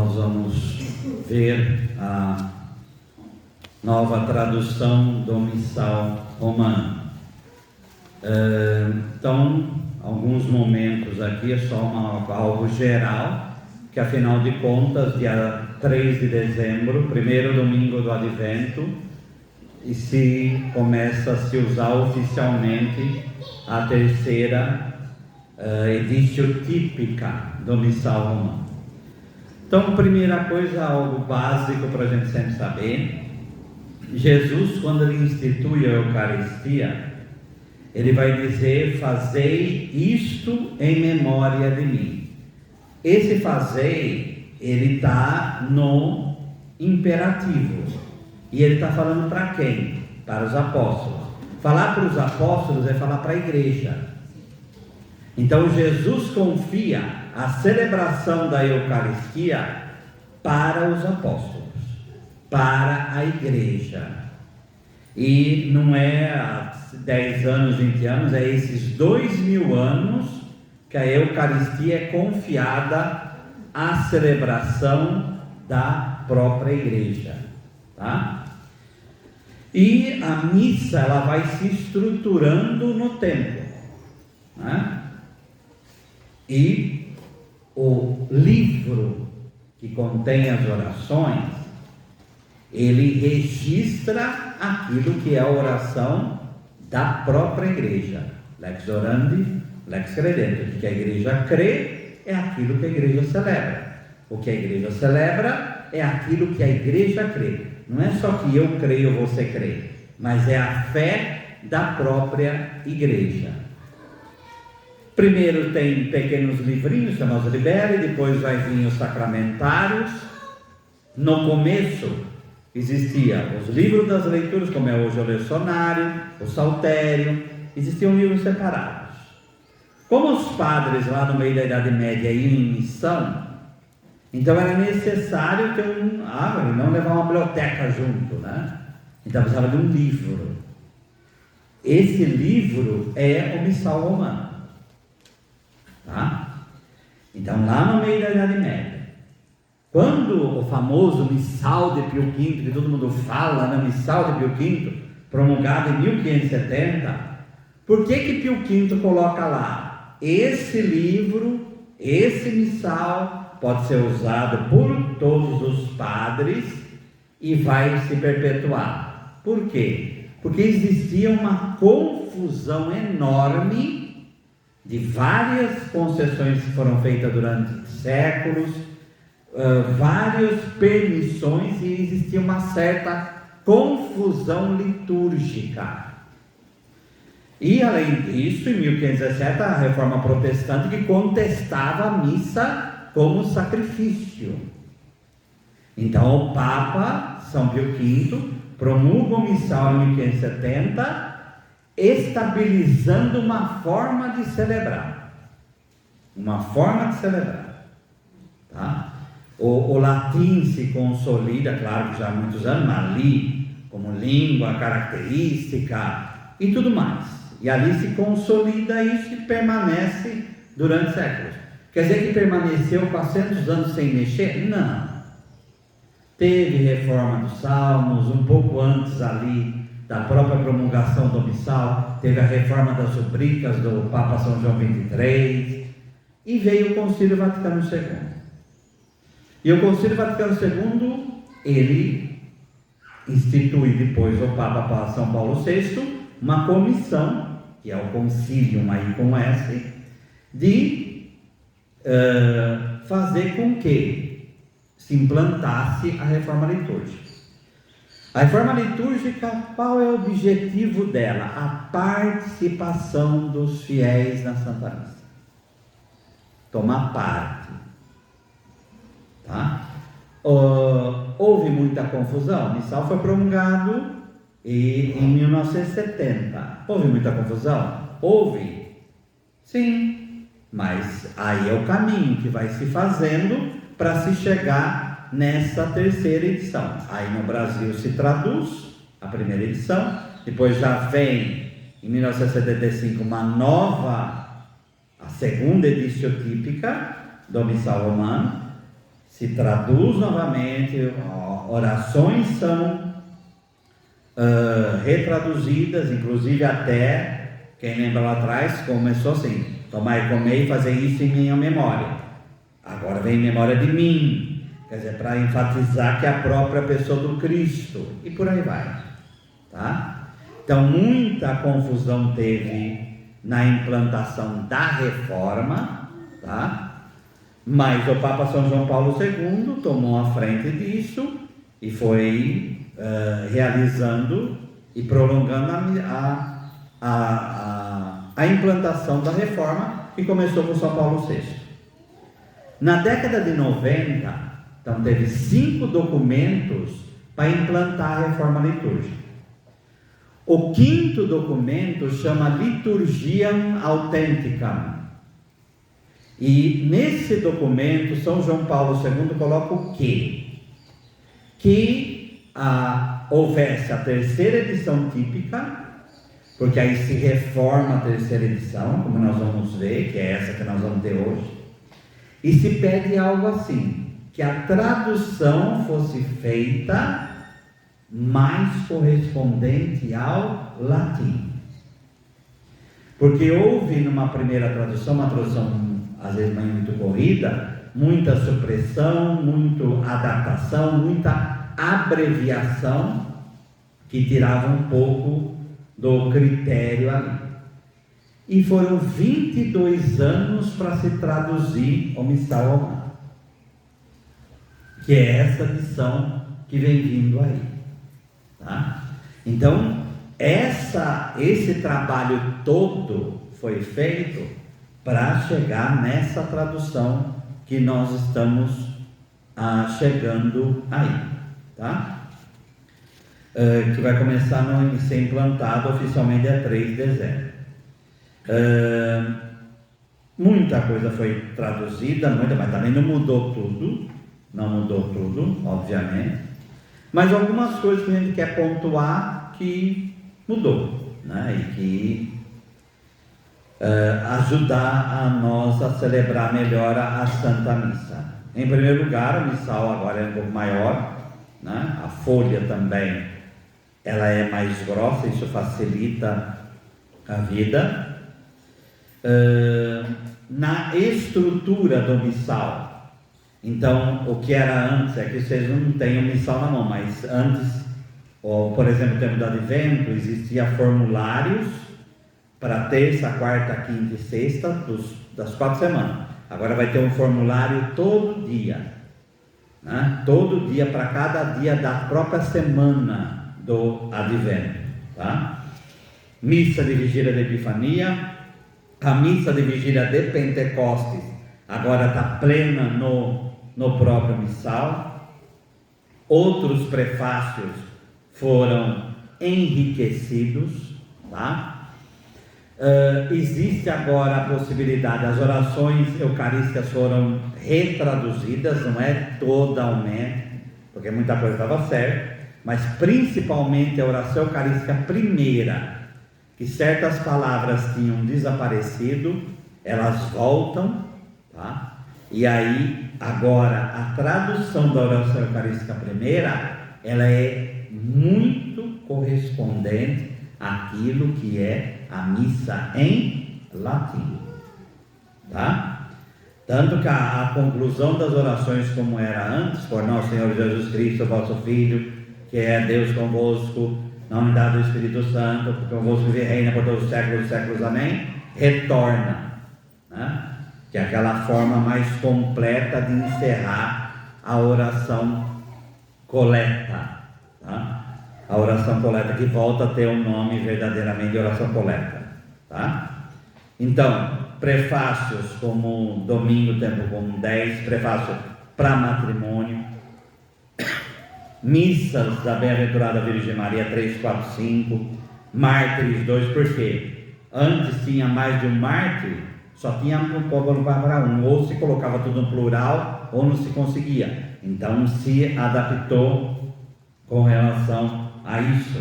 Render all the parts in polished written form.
nós vamos ver a nova tradução do Missal Romano. Então, alguns momentos aqui é só algo geral, que afinal de contas, dia 3 de dezembro, primeiro domingo do Advento, e se começa a se usar oficialmente a terceira edício típica do Missal Romano. Então, primeira coisa, algo básico para a gente sempre saber: Jesus, quando ele institui a Eucaristia, ele vai dizer: fazei isto em memória de mim. Esse fazei, ele está no imperativo, e ele está falando para quem? Para os apóstolos. Falar para os apóstolos é falar para a igreja. Então Jesus confia a celebração da Eucaristia para os apóstolos, para a igreja. E não é há 10 anos, 20 anos, é esses 2000 anos que a Eucaristia é confiada à celebração da própria igreja, tá? E a missa, ela vai se estruturando no tempo, né? E o livro que contém as orações, ele registra aquilo que é a oração da própria igreja. Lex orandi, lex credendo. O que a igreja crê é aquilo que a igreja celebra. O que a igreja celebra é aquilo que a igreja crê. Não é só que eu creio ou você crê, mas é a fé da própria igreja. Primeiro tem pequenos livrinhos chamados Libere, depois vai vir os sacramentários. No começo existia os livros das leituras, como é hoje o lecionário, o saltério, existiam livros separados. Como os padres lá no meio da Idade Média iam em missão, então era necessário ter não levar uma biblioteca junto, né? Então precisava de um livro. Esse livro é o Missal Romano, tá? Então lá no meio da Idade Média, quando o famoso Missal de Pio V, que todo mundo fala, né? Missal de Pio V, promulgado em 1570, por que Pio V coloca lá? Esse livro, esse missal, pode ser usado por todos os padres e vai se perpetuar. Por quê? Porque existia uma confusão enorme de várias concessões que foram feitas durante séculos, várias permissões, e existia uma certa confusão litúrgica. E além disso, em 1517, a reforma protestante, que contestava a missa como sacrifício. Então o Papa São Pio V promulga o missal em 1570, estabilizando uma forma de celebrar. Uma forma de celebrar, tá? O latim se consolida, claro que já há muitos anos, mas ali como língua característica e tudo mais. E ali se consolida isso e permanece durante séculos. Quer dizer que permaneceu 400 anos sem mexer? Não. Teve reforma dos Salmos, um pouco antes ali da própria promulgação do missal, teve a reforma das rubricas do Papa São João XXIII, e veio o Concílio Vaticano II. E o Concílio Vaticano II, ele institui depois o Papa São Paulo VI, uma comissão, que é o Concilium aí com S, de fazer com que se implantasse a reforma litúrgica. A reforma litúrgica, qual é o objetivo dela? A participação dos fiéis na Santa Missa. Tomar parte. Tá? Houve muita confusão. O missal foi promulgado em 1970. Houve muita confusão? Houve. Sim. Mas aí é o caminho que vai se fazendo para se chegar nessa terceira edição. Aí no Brasil se traduz a primeira edição, depois já vem em 1975 uma nova, a segunda edício típica do Missal Romano, se traduz novamente, orações são retraduzidas, inclusive até, quem lembra lá atrás, começou assim: tomar e comer e fazer isso em minha memória. Agora vem em memória de mim, quer dizer, para enfatizar que é a própria pessoa do Cristo, e por aí vai, tá? Então muita confusão teve na implantação da reforma, tá? Mas o Papa São João Paulo II tomou a frente disso e foi realizando e prolongando a implantação da reforma, que começou com São Paulo VI. Na década de 90, então teve 5 documentos para implantar a reforma litúrgica. O 5º documento chama Liturgiam Authenticam. E nesse documento, São João Paulo II coloca o quê? Que houvesse a 3ª edição típica, porque aí se reforma a 3ª edição, como nós vamos ver, que é essa que nós vamos ter hoje, e se pede algo assim, que a tradução fosse feita mais correspondente ao latim. Porque houve numa primeira tradução, uma tradução às vezes muito corrida, muita supressão, muita adaptação, muita abreviação, que tirava um pouco do critério ali. E foram 22 anos para se traduzir o Missal Romano, que é essa missão que vem vindo aí, tá? Então esse trabalho todo foi feito para chegar nessa tradução que nós estamos chegando aí, tá? Que vai começar a ser implantado oficialmente dia 3 de dezembro. Muita coisa foi traduzida, mas também não mudou tudo, obviamente, mas algumas coisas que a gente quer pontuar que mudou, né? E que ajudar a nós a celebrar melhor a Santa Missa. Em primeiro lugar, o missal agora é um pouco maior, né? A folha também, ela é mais grossa, isso facilita a vida. Na estrutura do missal, então o que era antes, é que vocês não têm o missal na mão, mas antes, por exemplo, no tempo do Advento, existia formulários para terça, quarta, quinta e sexta das 4 semanas. Agora vai ter um formulário todo dia, né? Todo dia, para cada dia da própria semana do Advento, tá? Missa de Vigília da Epifania, a missa de Vigília de Pentecostes agora está plena no próprio missal. Outros prefácios foram enriquecidos, tá? Existe agora a possibilidade, as orações eucarísticas foram retraduzidas, não é totalmente, porque muita coisa estava certa, mas principalmente a oração eucarística primeira, que certas palavras tinham desaparecido, elas voltam, tá? E aí agora a tradução da oração eucarística primeira, ela é muito correspondente àquilo que é a missa em latim, tá? Tanto que a conclusão das orações, como era antes, por nosso Senhor Jesus Cristo, vosso Filho, que é Deus convosco, na unidade do Espírito Santo, que convosco reina por todos os séculos dos séculos, amém, retorna, né? Que é aquela forma mais completa de encerrar a oração coleta, tá? A oração coleta, que volta a ter um nome verdadeiramente de oração coleta, tá? Então, prefácios como Domingo, Tempo Comum 10, prefácio para matrimônio, missas da Bem-aventurada Virgem Maria 3, 4, 5, mártires 2, porque antes tinha mais de um mártir, só tinha para um, ou se colocava tudo no plural, ou não se conseguia. Então se adaptou com relação a isso.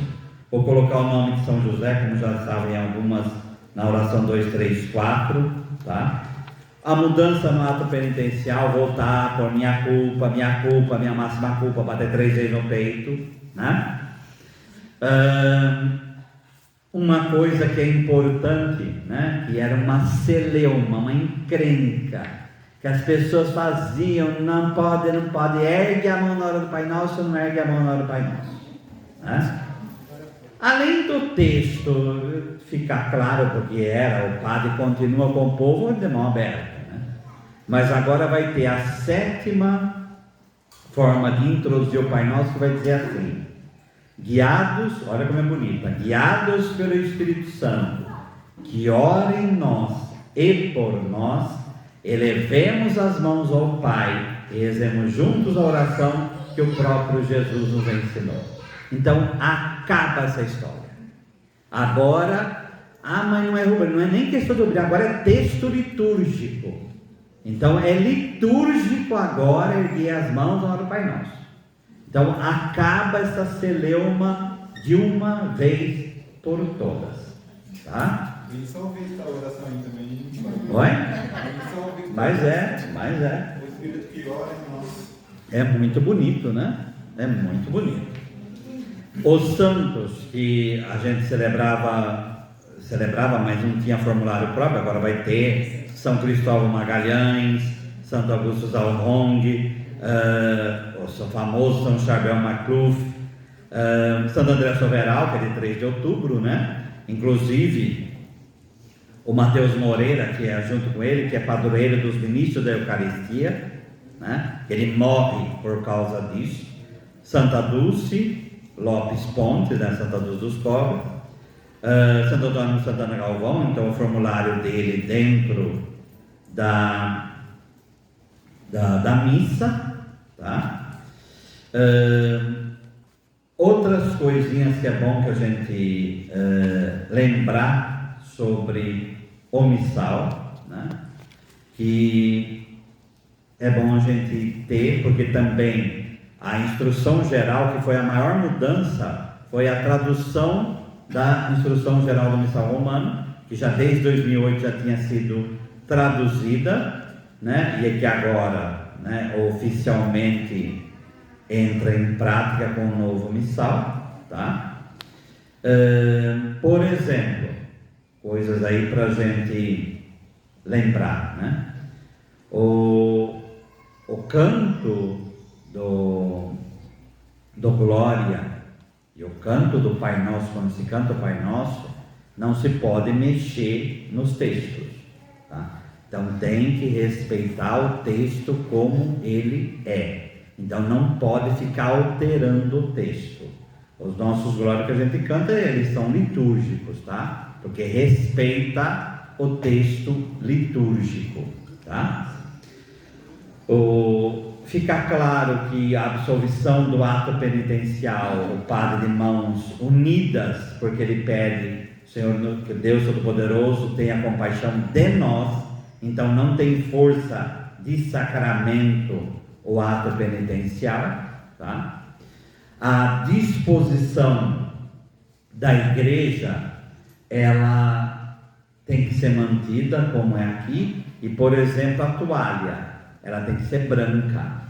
Vou colocar o nome de São José, como já sabem algumas na oração 2, 3, 4, tá? A mudança no ato penitencial, voltar por minha culpa, minha máxima culpa, bater 3 vezes no peito, né? Uma coisa que é importante, né? Que era uma celeuma, uma encrenca, que as pessoas faziam, não pode, ergue a mão na hora do Pai Nosso, não ergue a mão na hora do Pai Nosso, né? Além do texto ficar claro porque o padre continua com o povo de mão aberta, né? Mas agora vai ter a 7ª forma de introduzir o Pai Nosso, que vai dizer assim: guiados, olha como é bonita, guiados pelo Espírito Santo, que ora em nós e por nós, elevemos as mãos ao Pai e rezemos juntos a oração que o próprio Jesus nos ensinou. Então acaba essa história. Agora, mas não é rubrica, não é nem questão de rubrica, agora é texto litúrgico. Então é litúrgico agora erguer as mãos na hora do Pai Nosso. Então acaba essa celeuma de uma vez por todas, tá? Vem só ouvir essa oração aí também. Oi? Mas é. O Espírito que ora em nós. É muito bonito, né? É muito bonito. Os santos que a gente celebrava, mas não tinha formulário próprio, agora vai ter: São Cristóvão Magalhães, Santo Augusto Zalhong, o famoso São Charbel Macluf, Santo André Soveral, que é de 3 de outubro, né? Inclusive o Mateus Moreira, que é junto com ele, que é padroeiro dos ministros da Eucaristia, né? Ele morre por causa disso. Santa Dulce Lopes Pontes, né? Santa Dulce dos Pobres, Santo Antônio Santana Galvão, então o formulário dele dentro da missa, tá? Outras coisinhas que é bom que a gente lembrar sobre o missal, né? Que é bom a gente ter, porque também a instrução geral, que foi a maior mudança, foi a tradução da instrução geral do missal romano, que já desde 2008 já tinha sido traduzida, né? E é que agora, né, oficialmente entra em prática com o novo missal, tá? Por exemplo, coisas aí para a gente lembrar, né? O canto do Glória e o canto do Pai Nosso, quando se canta o Pai Nosso, não se pode mexer nos textos, tá? Então tem que respeitar o texto como ele é. Então não pode ficar alterando o texto. Os nossos glórias que a gente canta, eles são litúrgicos, tá? Porque respeita o texto litúrgico, tá? Fica claro que a absolvição do ato penitencial, o Padre de mãos unidas, porque ele pede, Senhor, que Deus Todo-Poderoso tenha compaixão de nós. Então não tem força de sacramento o ato penitencial, tá? A disposição da igreja, ela tem que ser mantida como é aqui. E, por exemplo, a toalha, ela tem que ser branca.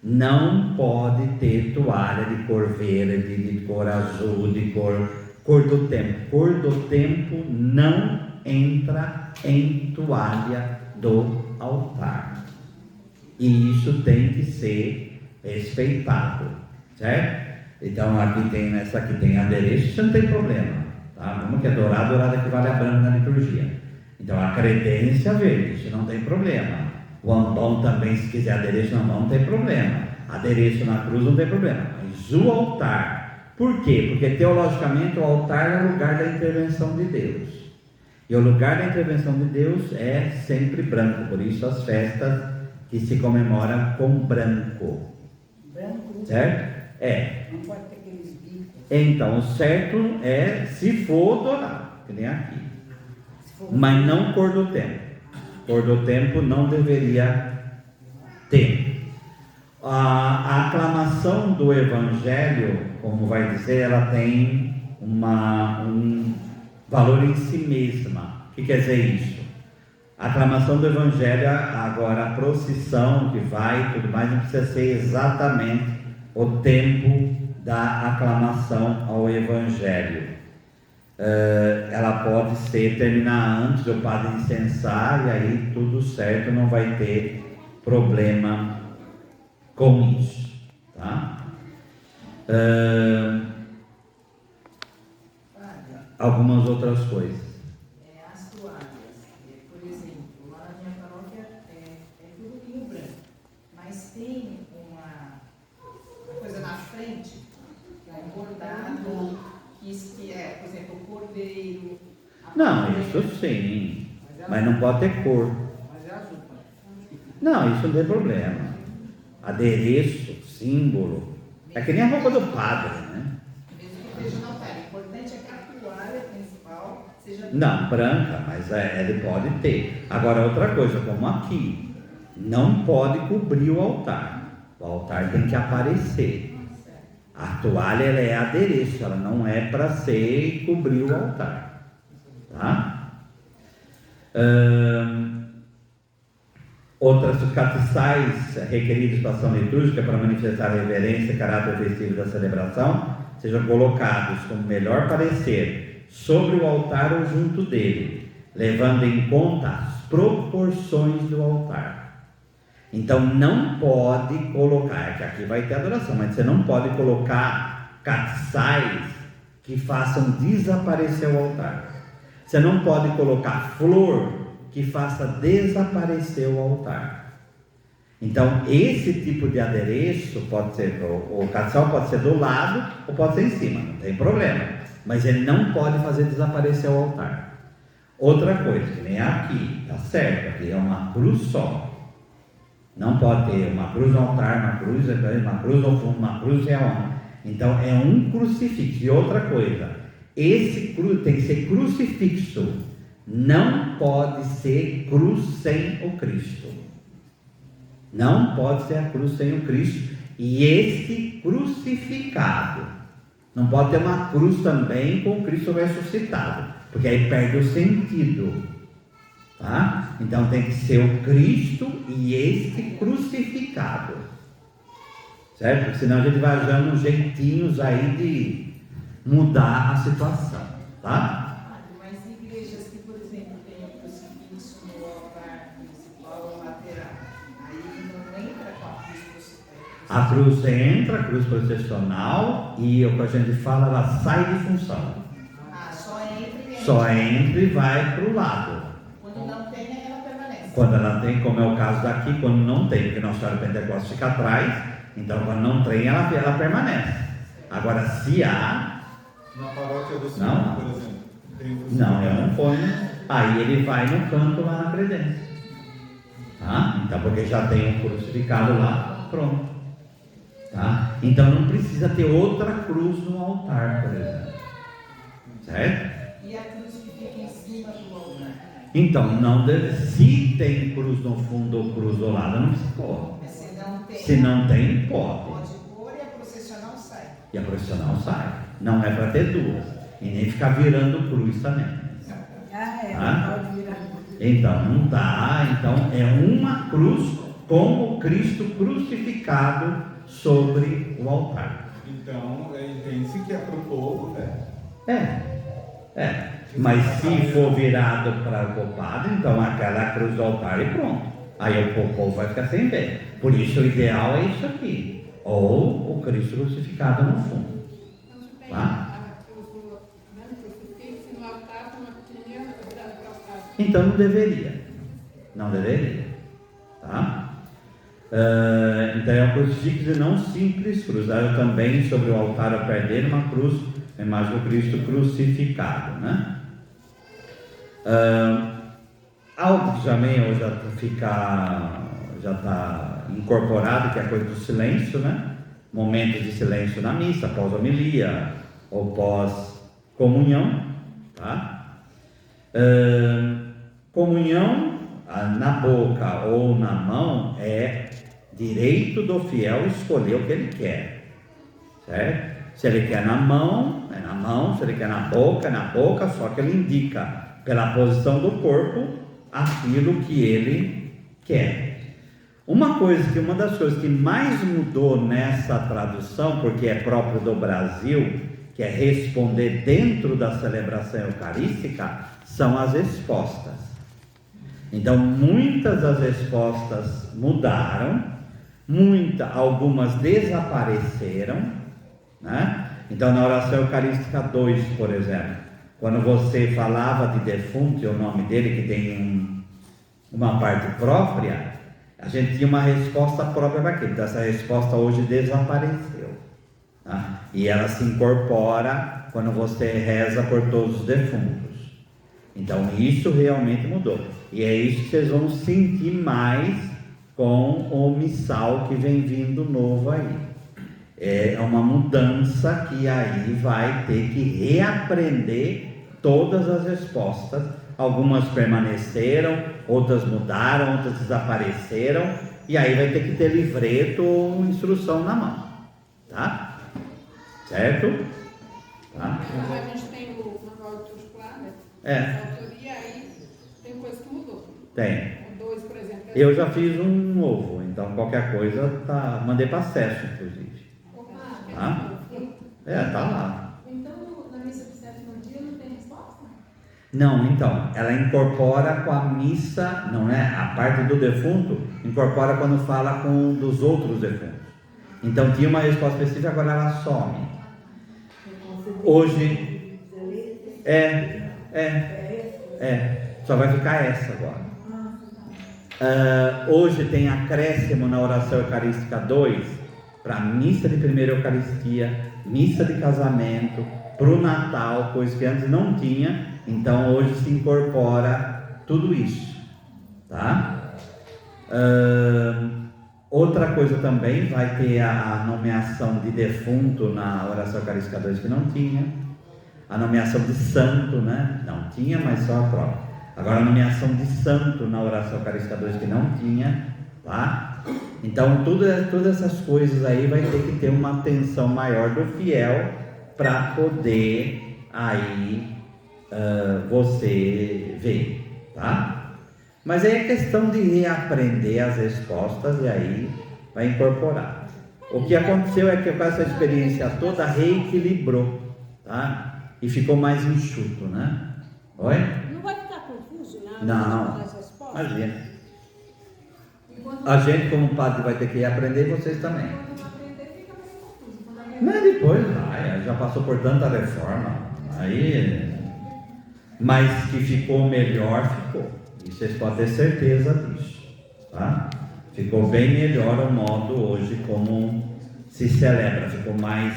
Não pode ter toalha de cor verde, de cor azul, de cor do tempo. Cor do tempo não entra em toalha do altar. E isso tem que ser respeitado, certo? Então aqui tem, nessa aqui tem adereço, isso não tem problema, tá? Vamos que é dourada equivale a branco na liturgia. Então a credência verde, isso não tem problema. O ambão também, se quiser adereço no ambão, não tem problema. Adereço na cruz não tem problema. Mas o altar, por quê? Porque teologicamente o altar é o lugar da intervenção de Deus. E o lugar da intervenção de Deus é sempre branco. Por isso as festas que se comemoram com branco. Branco? Certo? É. Não pode ter aqueles bicos. Então o certo é, se for dourado, que nem aqui. Mas não cor do tempo. Cor do tempo não deveria ter. A aclamação do Evangelho, como vai dizer, ela tem um valor em si mesma. O que quer dizer isso? A aclamação do Evangelho, agora a procissão que vai e tudo mais, não precisa ser exatamente o tempo da aclamação ao Evangelho. Ela pode terminar antes do padre incensar, e aí tudo certo, não vai ter problema com isso, tá? Algumas outras coisas. As toalhas, por exemplo, lá na minha paróquia é tudo vinho branco, mas tem uma coisa na frente, que é um bordado, que é, por exemplo, o cordeiro. Não, isso sim, mas não pode ter cor. Mas é azul. Não, isso não tem problema. Adereço, símbolo, é que nem a roupa do padre, né? Mesmo que esteja no altar, o importante é que a toalha principal seja Não, branca, mas ele pode ter. Agora, outra coisa, como aqui, não pode cobrir o altar. O altar tem que aparecer. A toalha ela é adereço, ela não é para ser e cobrir o altar, tá? Outras castiçais requeridas para a ação litúrgica para manifestar a reverência e caráter festivo da celebração sejam colocados com melhor parecer sobre o altar ou junto dele, levando em conta as proporções do altar. Então não pode colocar, que aqui vai ter adoração, mas você não pode colocar castiçais que façam desaparecer o altar. Você não pode colocar flor que faça desaparecer o altar. Então esse tipo de adereço pode ser, o castiçal pode ser do lado ou pode ser em cima, não tem problema, mas ele não pode fazer desaparecer o altar. Outra coisa, que nem aqui, tá certo, aqui é uma cruz só. Não pode ter uma cruz no altar, uma cruz no fundo, uma cruz real. Então é um crucifixo. E outra coisa, esse cruz tem que ser crucifixo. Não pode ser cruz sem o Cristo. Não pode ser a cruz sem o Cristo. E esse crucificado. Não pode ter uma cruz também com o Cristo ressuscitado, porque aí perde o sentido. Tá? Então tem que ser o Cristo e este crucificado, certo? Porque senão a gente vai achando jeitinhos aí de mudar a situação, tá? Mas igrejas que, por exemplo, tem o crucifixo no altar principal ou lateral, aí não entra com a cruz crucificada. A cruz entra, a cruz processional, e o que a gente fala, ela sai de função. Só entra e vai para o lado. Quando ela tem, como é o caso daqui, quando não tem, porque Nossa Senhora Pentecostes fica atrás, então quando não tem, ela permanece. Agora, se há... Na paróquia do Senhor, por exemplo, tem um não, eu não ponho. Aí ele vai no canto lá na credência. Tá? Então, porque já tem um crucificado lá, pronto. Tá? Então não precisa ter outra cruz no altar, por exemplo. Certo? E a cruz que fica em cima do altar? Então, não deve, se tem cruz no fundo ou cruz do lado, não precisa pôr. Se não tem, pode. Pode pôr e a processional sai. E a processional sai. Não é para ter duas. E nem ficar virando cruz também. Tá? Pode virar. Então, não dá. Então, é uma cruz com o Cristo crucificado sobre o altar. Então, entende-se que é para o povo, né? Mas se for virado para o padre, então aquela cruz do altar e pronto. Aí o povo vai ficar sem ver. Por isso o ideal é isso aqui. Ou o Cristo crucificado no fundo. Tá? Então não deveria. Não deveria. Tá? Então é um crucifixo e não simples cruz. Era também sobre o altar ao pé dele uma cruz, a imagem do Cristo crucificado, né? Algo que também hoje já está incorporado, que é a coisa do silêncio, né? Momentos de silêncio na missa, pós homilia ou pós comunhão, tá? Comunhão na boca ou na mão é direito do fiel escolher o que ele quer, certo? Se ele quer na mão, é na mão. Se ele quer na boca, só que ele indica pela posição do corpo aquilo que ele quer. Uma das coisas que mais mudou nessa tradução, porque é próprio do Brasil, que é responder dentro da celebração eucarística, são as respostas. Então, muitas das respostas mudaram, algumas desapareceram, né? Então, na oração eucarística 2, por exemplo, quando você falava de defunto, e o nome dele que tem uma parte própria, a gente tinha uma resposta própria para aquilo. Então, essa resposta hoje desapareceu, tá? E ela se incorpora quando você reza por todos os defuntos. Então, isso realmente mudou. E é isso que vocês vão sentir mais com o missal que vem vindo novo aí. É uma mudança que aí vai ter que reaprender todas as respostas. Algumas permaneceram, outras mudaram, outras desapareceram, e aí vai ter que ter livreto ou instrução na mão, tá? Certo? Tá? A gente tem o manual liturgicular, né? É. Autoria, aí tem coisa que mudou. Tem. O 2, por exemplo. Eu já fiz um novo, então qualquer coisa mandei para acesso, inclusive. Tá? Tá lá. Então, na missa de sétimo dia não tem resposta? Não, então, ela incorpora com a missa, não é? A parte do defunto incorpora quando fala com dos outros defuntos. Então tinha uma resposta específica, agora ela some. Hoje só vai ficar essa agora. Hoje tem acréscimo na oração eucarística 2 para missa de primeira Eucaristia, missa de casamento, para o Natal, coisa que antes não tinha. Então hoje se incorpora tudo isso, tá? Outra coisa também, vai ter a nomeação de defunto na oração eucarística 2 que não tinha, a nomeação de santo, né? Não tinha, mas só a própria. Agora a nomeação de santo na oração eucarística 2 que não tinha, tá? Então todas essas coisas aí vai ter que ter uma atenção maior do fiel para poder aí você ver, tá? Mas aí é questão de reaprender as respostas e aí vai incorporar. O que aconteceu é que com essa experiência toda reequilibrou, tá? E ficou mais enxuto, né? Oi? Não vai ficar confuso nada? Não, Das respostas? imagina. A gente como padre vai ter que reaprender e vocês também. Quando não aprender, fica meio confuso. Quando aprender, Mas depois vai, já passou por tanta reforma, aí, mas que ficou melhor, ficou. E vocês podem ter certeza disso, tá? Ficou bem melhor o modo hoje como se celebra, ficou mais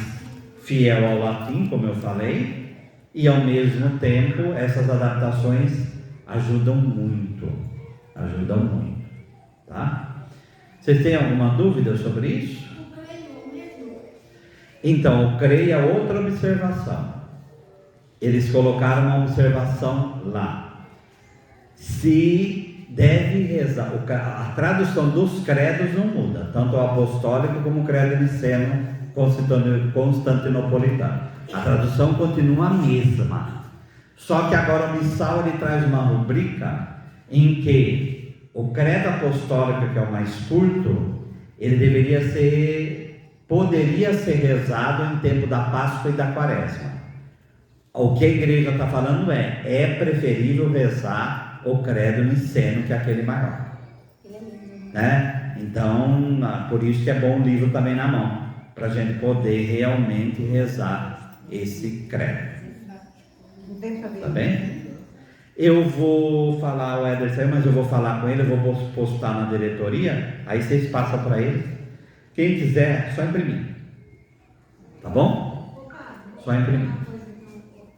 fiel ao latim, como eu falei, e ao mesmo tempo essas adaptações ajudam muito, tá? Vocês têm alguma dúvida sobre isso? Então, o CREI é outra observação. Eles colocaram uma observação lá. Se deve rezar, a tradução dos credos não muda, tanto o apostólico como o credo niceno constantinopolitano. A tradução continua a mesma. Só que agora o missal ele traz uma rubrica em que o credo apostólico, que é o mais curto, ele poderia ser rezado em tempo da Páscoa e da Quaresma. O que a igreja está falando é preferível rezar o credo niceno, que é aquele maior, né? Então, por isso que é bom o livro também na mão, para a gente poder realmente rezar esse credo. Tá bem? Eu vou falar, o Éder saiu, mas eu vou falar com ele, eu vou postar na diretoria, aí vocês passam para ele. Quem quiser, só imprimir. Tá bom? Só imprimir.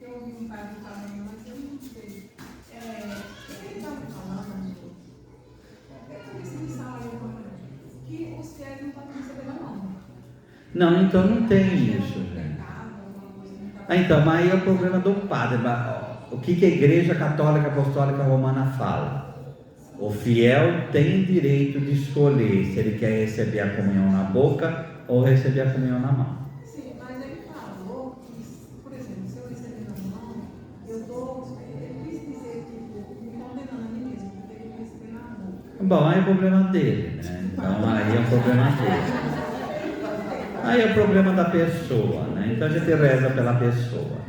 eu ouvi um padre falando, mas eu não sei. Ele estava falando esse missal aí, que os fiéis não podem receber na mão. Não, então não tem isso, gente. Então, mas aí é o problema do padre. O que a Igreja Católica Apostólica Romana fala? O fiel tem direito de escolher se ele quer receber a comunhão na boca ou receber a comunhão na mão. Sim, mas ele falou que, por exemplo, se eu receber na mão, ele quis dizer, tipo, me condenando a mim mesmo, Bom, aí é o problema dele, né? Então aí é o problema dele. Aí é o problema da pessoa, né? Então a gente reza pela pessoa.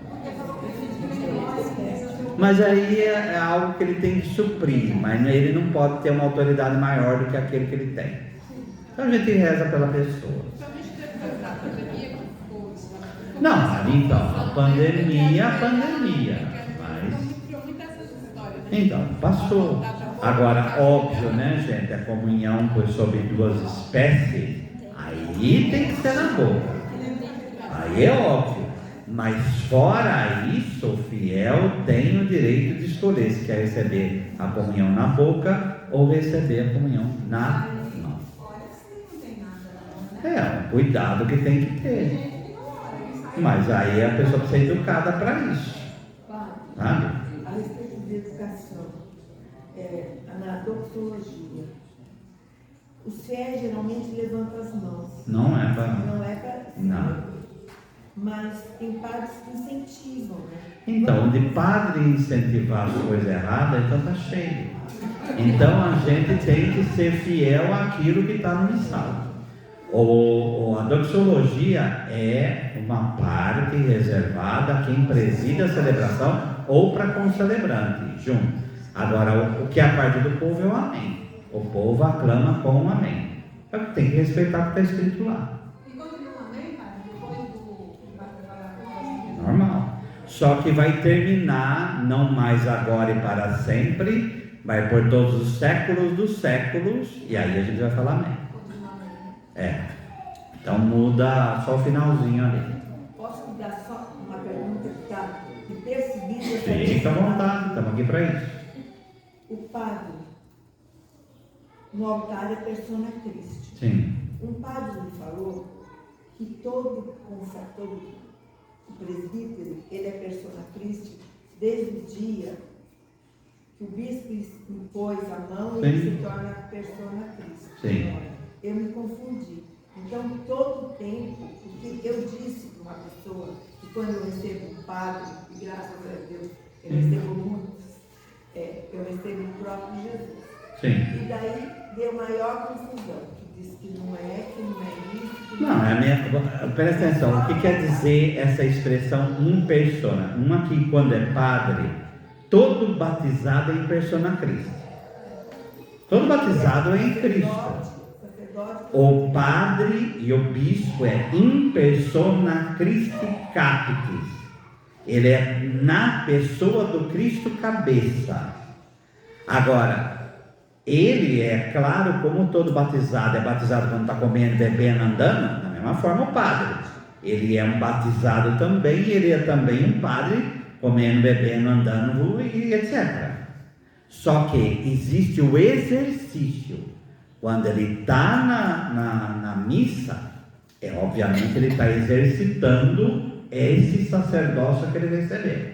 Mas aí é algo que ele tem que suprir, mas ele não pode ter uma autoridade maior do que aquele que ele tem. Então a gente reza pela pessoa. Não, então, a pandemia, mas... Então, passou. Agora, óbvio, né, gente, a comunhão foi sobre duas espécies, aí tem que ser na boca. Aí é óbvio. Mas fora isso, o fiel tem o direito de escolher se quer receber a comunhão na boca ou receber a comunhão na mão. É um cuidado que tem que ter. Mas aí a pessoa precisa ser educada para isso. Sabe? A respeito de educação, na doxologia, os fiéis geralmente levantam as mãos. Não é para... Não é para... Não. Mas tem padres que incentivam, né? Então, de padre incentivar as coisas erradas, então está cheio. Então a gente tem que ser fiel àquilo que está no missal. A doxologia é uma parte reservada a quem preside a celebração ou para concelebrante, junto. Agora, o que é a parte do povo é o amém. O povo aclama com o amém. Então tem que respeitar o que está escrito lá. E continua um amém, padre? Depois do vai preparar Normal. Só que vai terminar, não mais agora e para sempre, vai por todos os séculos dos séculos, e aí a gente vai falar amém. Então muda só o finalzinho ali. Posso lhe dar só uma pergunta que está de perseguida? Fica à vontade, estamos aqui para isso. O padre no altar é persona Christi. Sim. Um padre me falou que todo o presbítero, ele é persona Christi desde o dia que o bispo impôs a mão e ele se torna persona Christi. Sim. Eu me confundi. Então, todo o tempo, porque eu disse para uma pessoa que quando eu recebo um padre, e graças a Deus eu recebo muitos, eu recebo o próprio Jesus. Sim. E daí deu maior confusão, que diz que não é isso. Não, é a minha... Presta atenção, o que quer dizer essa expressão in persona? Uma que quando é padre, todo batizado é in persona Christi. Todo batizado é em Cristo. O padre e o bispo é in persona Christi capitis. Ele é na pessoa do Cristo cabeça. Agora, ele é claro, como todo batizado é batizado quando está comendo, bebendo, andando, da mesma forma o padre. Ele é um batizado também, e ele é também um padre, comendo, bebendo, andando e etc. Só que existe o exercício. Quando ele está na missa, obviamente ele está exercitando esse sacerdócio que ele recebeu.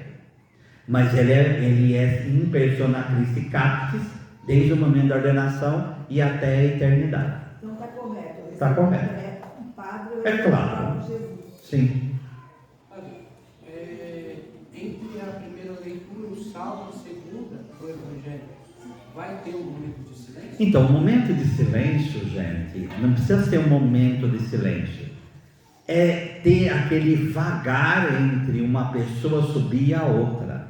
Mas ele é in persona Christi capitis, desde o momento da ordenação e até a eternidade. Então está correto. Está correto. É um padre, É claro. Jesus. Sim. Entre a primeira leitura, o salmo, a segunda, do Evangelho, vai ter um momento de silêncio? Então, o momento de silêncio, gente, não precisa ser um momento de silêncio. É ter aquele vagar entre uma pessoa subir e a outra.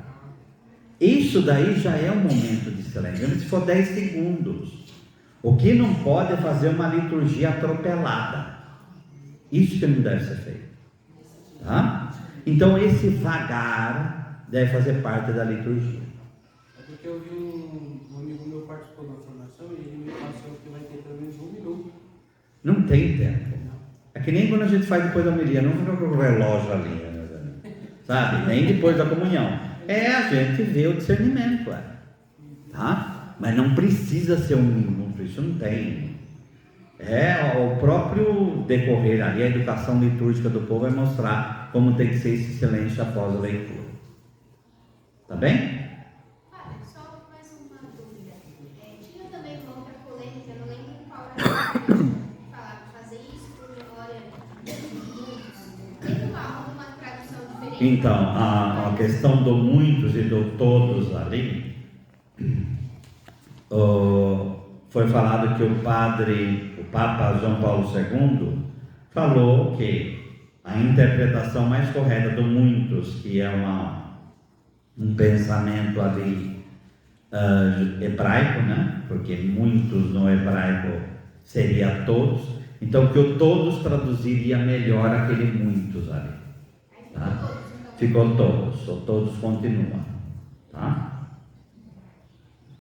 Isso daí já é um momento de silêncio, mesmo se for 10 segundos. O que não pode é fazer uma liturgia atropelada. Isso que não deve ser feito. Tá? Então, esse vagar deve fazer parte da liturgia. É porque eu vi um amigo meu participou da formação e ele me passou que vai ter pelo menos 1 minuto. Não tem tempo. É que nem quando a gente faz depois da homilia, não fica com o relógio ali, sabe? Nem depois da comunhão. A gente vê o discernimento, tá? Mas não precisa ser 1 minuto, isso não tem. O próprio decorrer ali, a educação litúrgica do povo vai mostrar como tem que ser esse silêncio após a leitura. Tá bem? Só mais uma dúvida. Tinha também uma outra polêmica, não lembro em qual era falar fazer isso por memória de muitos. Tem alguma tradução diferente? Então, a questão do muitos e do todos ali, foi falado que o Papa João Paulo II, falou que a interpretação mais correta do muitos, que é um pensamento ali hebraico, né? Porque muitos no hebraico seria todos, então que o todos traduziria melhor aquele muitos ali, tá? Ficou todos, ou todos continuam, tá?